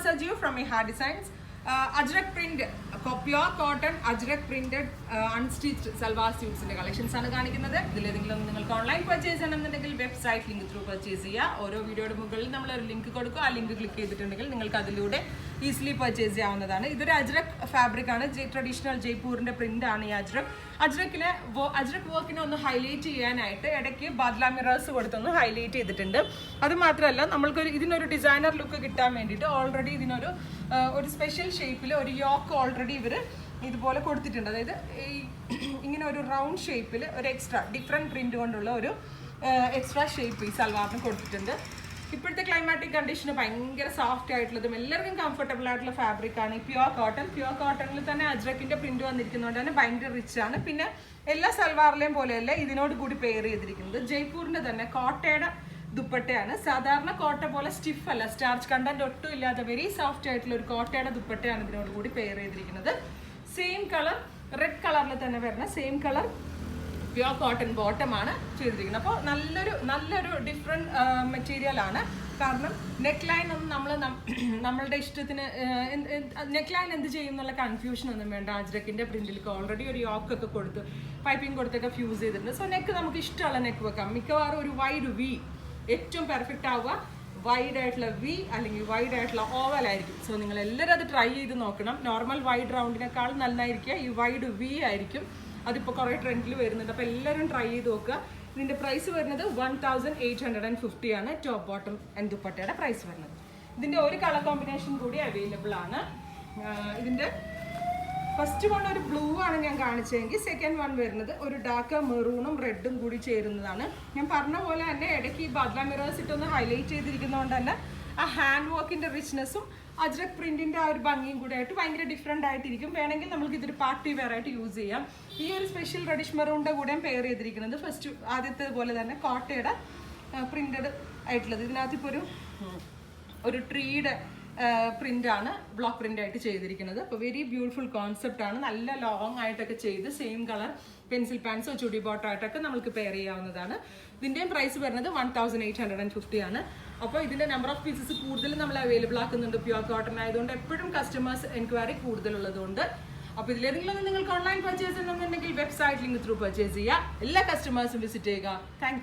Sajio from Iha Designs. Ajrak print, pure cotton, Ajrak printed unstitched salwar suits in the collections. Online purchase and website link through purchase. Or video link click easily purchase. This is Ajrak fabric, traditional Jaipur print. Ajrak work in highlight Badla mirrors highlight that's designer look already special shape or yoke already this round shape extra different print extra shape salwar the climatic condition is soft, comfortable fabric, pure cotton Ajrak print rich ella salwar pair Jaipur cotton dupattayana sadharana cotton pole stiff alla starch content ottu illatha very soft aayittulla oru cotton dupattayana idinodu koodi pair cheyidirikkunnathu same color red color la thanne varana same color pure cotton bottom aanu cheyidirikkunnu appo nalloru different material aanu കാരണം neckline ഒന്നും നമ്മളുടെ ഇഷ്ടത്തിന് neckline എന്ത് ചെയ്യും എന്നുള്ള confusion ഒന്നും വേണ്ട അജ്രക്കിന്റെ പ്രിന്റിലേക്ക് already ഒരു യോക്ക് ഒക്കെ കൊടുത്ത് പൈപ്പിംഗ് കൊടുത്തൊക്കെ ഫ്യൂസ് ചെയ്തിട്ടുണ്ട് സോ നെക്ക് നമുക്ക് ഇഷ്ടമുള്ള നെക്ക് വെക്കാം മിക്കവാറും ഒരു വൈഡ് വി ഏറ്റവും പെർഫെക്റ്റ് ആവുക വൈഡ് ആയിട്ടുള്ള വി അല്ലെങ്കിൽ വൈഡ് ആയിട്ടുള്ള ഓവൽ ആയിരിക്കും സോ നിങ്ങൾ എല്ലാവരും അത് ട്രൈ ചെയ്ത് നോക്കണം നോർമൽ വൈഡ് റൗണ്ടിനേക്കാൾ നന്നായിരിക്കുക ഈ വൈഡ് വി ആയിരിക്കും അതിപ്പോൾ കുറേ ട്രെൻഡിൽ വരുന്നുണ്ട് അപ്പോൾ എല്ലാവരും ട്രൈ ചെയ്ത് നോക്കുക ഇതിന്റെ പ്രൈസ് വരുന്നത് 1850 ആണ് ടോപ്പ് ബോട്ടം ആൻഡ് ദുപ്പട്ടയുടെ പ്രൈസ് വരുന്നത് ഇതിന്റെ ഒരു കളർ കോമ്പിനേഷൻ കൂടി അവൈലബിൾ ആണ് ഇതിന്റെ ഫസ്റ്റ് വൺ ഒരു ബ്ലൂ ആണ് ഞാൻ കാണിച്ചതെങ്കിൽ സെക്കൻഡ് വൺ വരുന്നത് ഒരു ഡാർക്ക് മെറൂണും റെഡും കൂടി ചേരുന്നതാണ് ഞാൻ പറഞ്ഞ പോലെ തന്നെ ഇടയ്ക്ക് ഈ ബദ്ല മിറേഴ്സ് ഇട്ടൊന്ന് ഹൈലൈറ്റ് ചെയ്തിരിക്കുന്നതുകൊണ്ട് തന്നെ ആ ഹാൻഡ് വർക്കിന്റെ റിച്ച്നെസ്സും അജ്രക് പ്രിന്റിന്റെ ആ ഒരു ഭംഗിയും കൂടെ ആയിട്ട് ഭയങ്കര ഡിഫറെന്റ് ആയിട്ടിരിക്കും വേണമെങ്കിൽ നമുക്ക് ഇതൊരു പാർട്ടി വെയർ ആയിട്ട് യൂസ് ചെയ്യാം ഈ ഒരു സ്പെഷ്യൽ റെഡിഷ് മെറൂണിന്റെ കൂടെയും പെയർ ചെയ്തിരിക്കുന്നത് ഫസ്റ്റ് ആദ്യത്തെ പോലെ തന്നെ കോട്ടയുടെ പ്രിന്റഡ് ആയിട്ടുള്ളത് ഇതിനകത്ത് ഇപ്പോൾ ഒരു ട്രീയുടെ പ്രിന്റ് ആണ് ബ്ലോക്ക് പ്രിന്റ് ആയിട്ട് ചെയ്തിരിക്കുന്നത് അപ്പോൾ വെരി ബ്യൂട്ടിഫുൾ കോൺസെപ്റ്റ് ആണ് നല്ല ലോങ് ആയിട്ടൊക്കെ ചെയ്ത് സെയിം കളർ പെൻസിൽ പാൻസോ ചുടി ബോട്ടോ ആയിട്ടൊക്കെ നമുക്ക് പെയർ ചെയ്യാവുന്നതാണ് ഇതിൻ്റെയും പ്രൈസ് വരുന്നത് 1850 ആണ് അപ്പോൾ ഇതിൻ്റെ നമ്പർ ഓഫ് പീസസ് കൂടുതലും നമ്മൾ അവൈലബിൾ ആക്കുന്നുണ്ട് പ്യുവർ കോട്ടൺ ആയതുകൊണ്ട് എപ്പോഴും കസ്റ്റമേഴ്സ് എൻക്വയറി കൂടുതലുള്ളതുകൊണ്ട് അപ്പോൾ ഇതിലേതെങ്കിലും നിങ്ങൾക്ക് ഓൺലൈൻ പർച്ചേസ് എന്നുണ്ടെങ്കിൽ വെബ്സൈറ്റ് ലിങ്ക് ത്രൂ പർച്ചേസ് ചെയ്യുക എല്ലാ കസ്റ്റമേഴ്സും വിസിറ്റ് ചെയ്യുക താങ്ക്